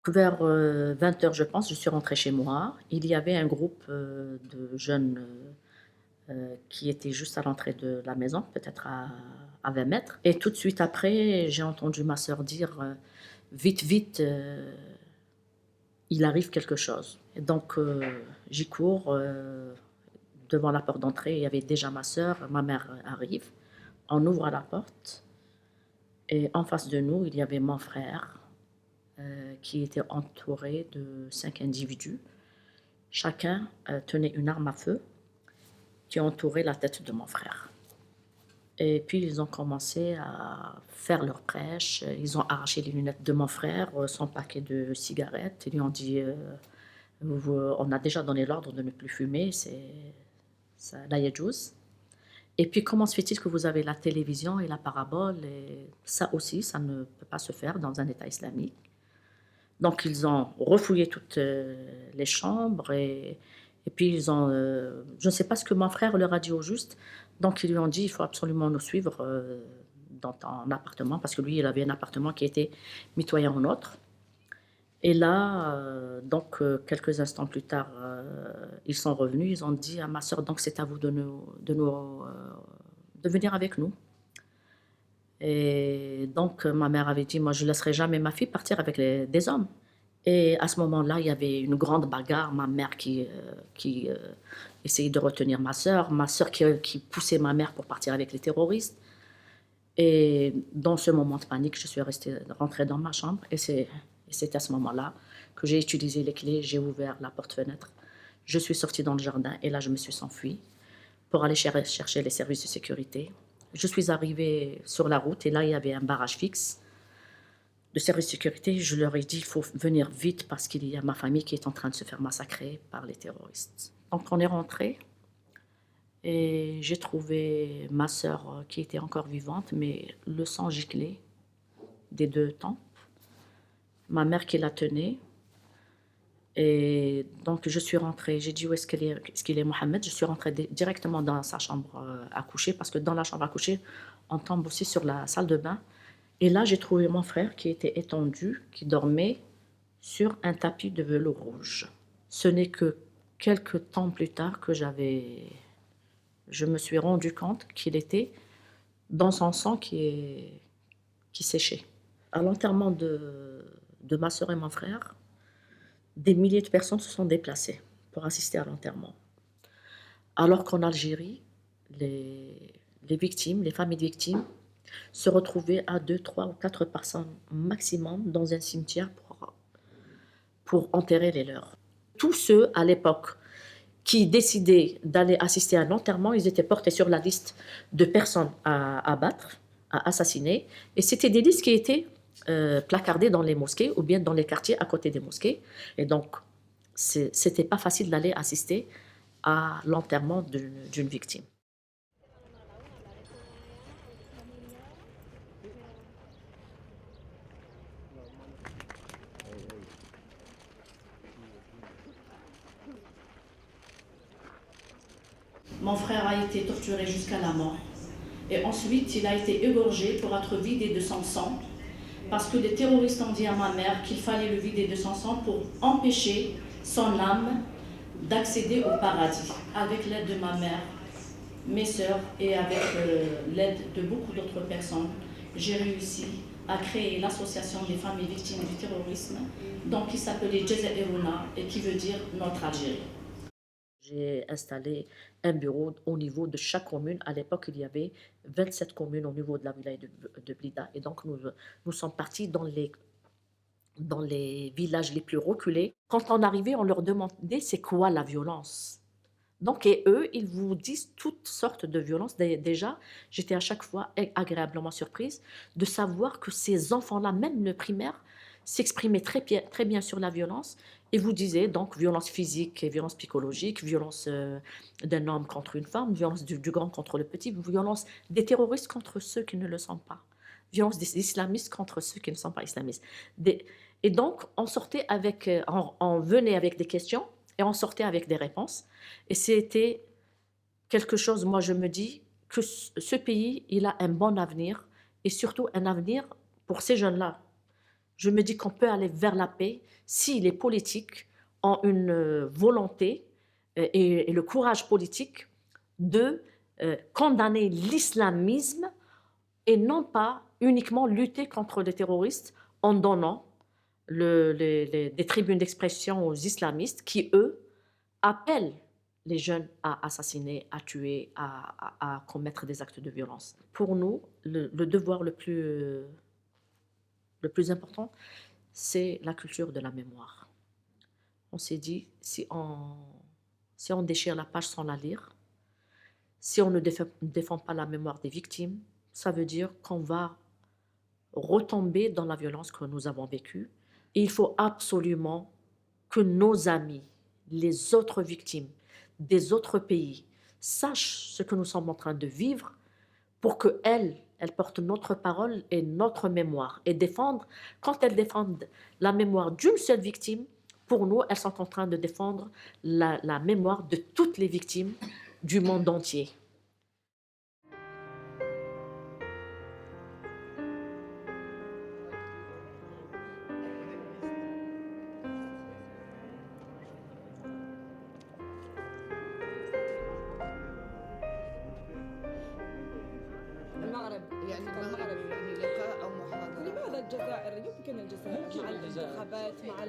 Vers 20 heures, je pense, je suis rentrée chez moi. Il y avait un groupe, de jeunes, qui étaient juste à l'entrée de la maison, peut-être à 20 mètres. Et tout de suite après, j'ai entendu ma sœur dire, «Vite, vite, il arrive quelque chose». Et donc j'y cours, devant la porte d'entrée, il y avait déjà ma sœur, ma mère arrive. On ouvre la porte et en face de nous, il y avait mon frère, qui était entouré de 5 individus. Chacun, tenait une arme à feu qui entourait la tête de mon frère. Et puis ils ont commencé à faire leur prêche, ils ont arraché les lunettes de mon frère, son paquet de cigarettes. Ils lui ont dit, «Vous on a déjà donné l'ordre de ne plus fumer, c'est ça la yadjouz. Et puis comment se fait-il que vous avez la télévision et la parabole et ça aussi, ça ne peut pas se faire dans un État islamique». Donc ils ont refouillé toutes, les chambres et puis ils ont, je ne sais pas ce que mon frère leur a dit au juste. Donc ils lui ont dit: «Il faut absolument nous suivre, dans ton appartement», parce que lui, il avait un appartement qui était mitoyen au nôtre. Et là, donc quelques instants plus tard, ils sont revenus, ils ont dit à ma sœur: «Donc c'est à vous de venir avec nous». Et donc ma mère avait dit: «Moi, je laisserai jamais ma fille partir avec des hommes». Et à ce moment-là, il y avait une grande bagarre, ma mère qui essayait de retenir ma sœur qui poussait ma mère pour partir avec les terroristes. Et dans ce moment de panique, je suis rentrée dans ma chambre et c'est à ce moment-là que j'ai utilisé les clés, j'ai ouvert la porte-fenêtre, je suis sortie dans le jardin et là, je me suis enfuie pour aller chercher les services de sécurité. Je suis arrivée sur la route et là, il y avait un barrage fixe de service de sécurité. Je leur ai dit: «Il faut venir vite parce qu'il y a ma famille qui est en train de se faire massacrer par les terroristes». Donc on est rentré et j'ai trouvé ma sœur, qui était encore vivante, mais le sang giclait des 2 tempes, ma mère qui la tenait. Et donc je suis rentrée, j'ai dit: «Où est-ce qu'il est Mohamed?» Je suis rentrée directement dans sa chambre, à coucher parce que dans la chambre à coucher, on tombe aussi sur la salle de bain. Et là, j'ai trouvé mon frère qui était étendu, qui dormait sur un tapis de velours rouge. Ce n'est que quelque temps plus tard que je me suis rendu compte qu'il était dans son sang qui séchait. À l'enterrement de ma sœur et mon frère, des milliers de personnes se sont déplacées pour assister à l'enterrement. Alors qu'en Algérie, les les victimes, les familles de victimes se retrouvaient à 2, 3 ou 4 personnes maximum dans un cimetière pour enterrer les leurs. Tous ceux, à l'époque, qui décidaient d'aller assister à l'enterrement, ils étaient portés sur la liste de personnes à abattre, à assassiner. Et c'était des listes qui étaient placardées dans les mosquées ou bien dans les quartiers à côté des mosquées. Et donc, c'était pas facile d'aller assister à l'enterrement d'une victime. Mon frère a été torturé jusqu'à la mort. Et ensuite, il a été égorgé pour être vidé de son sang, parce que les terroristes ont dit à ma mère qu'il fallait le vider de son sang pour empêcher son âme d'accéder au paradis. Avec l'aide de ma mère, mes sœurs et avec l'aide de beaucoup d'autres personnes, j'ai réussi à créer l'association des familles victimes du terrorisme, donc qui s'appelait Jazairuna et qui veut dire notre Algérie. J'ai installé un bureau au niveau de chaque commune. À l'époque, il y avait 27 communes au niveau de la wilaya de Blida. Et donc, nous sommes partis dans les villages les plus reculés. Quand on arrivait, on leur demandait c'est quoi la violence. Donc, et eux, ils vous disent toutes sortes de violences. Déjà, j'étais à chaque fois agréablement surprise de savoir que ces enfants-là, même le primaire, s'exprimaient très bien sur la violence et vous disaient donc violence physique et violence psychologique, violence d'un homme contre une femme, violence du grand contre le petit, violence des terroristes contre ceux qui ne le sont pas, violence des islamistes contre ceux qui ne sont pas islamistes. Des- et donc, on sortait avec, on venait avec des questions et on sortait avec des réponses. Et c'était quelque chose, moi je me dis que ce pays, il a un bon avenir et surtout un avenir pour ces jeunes-là. je me dis qu'on peut aller vers la paix si les politiques ont une volonté et le courage politique de condamner l'islamisme et non pas uniquement lutter contre les terroristes en donnant des tribunes d'expression aux islamistes qui, eux, appellent les jeunes à assassiner, à tuer, à commettre des actes de violence. Pour nous, le devoir le plus important, c'est la culture de la mémoire. On s'est dit, si on déchire la page sans la lire, si on ne défend pas la mémoire des victimes, ça veut dire qu'on va retomber dans la violence que nous avons vécue. Et il faut absolument que nos amis, les autres victimes des autres pays, sachent ce que nous sommes en train de vivre pour qu'elles portent notre parole et notre mémoire. Et quand elles défendent la mémoire d'une seule victime, pour nous, elles sont en train de défendre la mémoire de toutes les victimes du monde entier. يعني لقاء أو محاضرة. لماذا الجزائر؟ يمكن الجزائر مع الانتخابات مع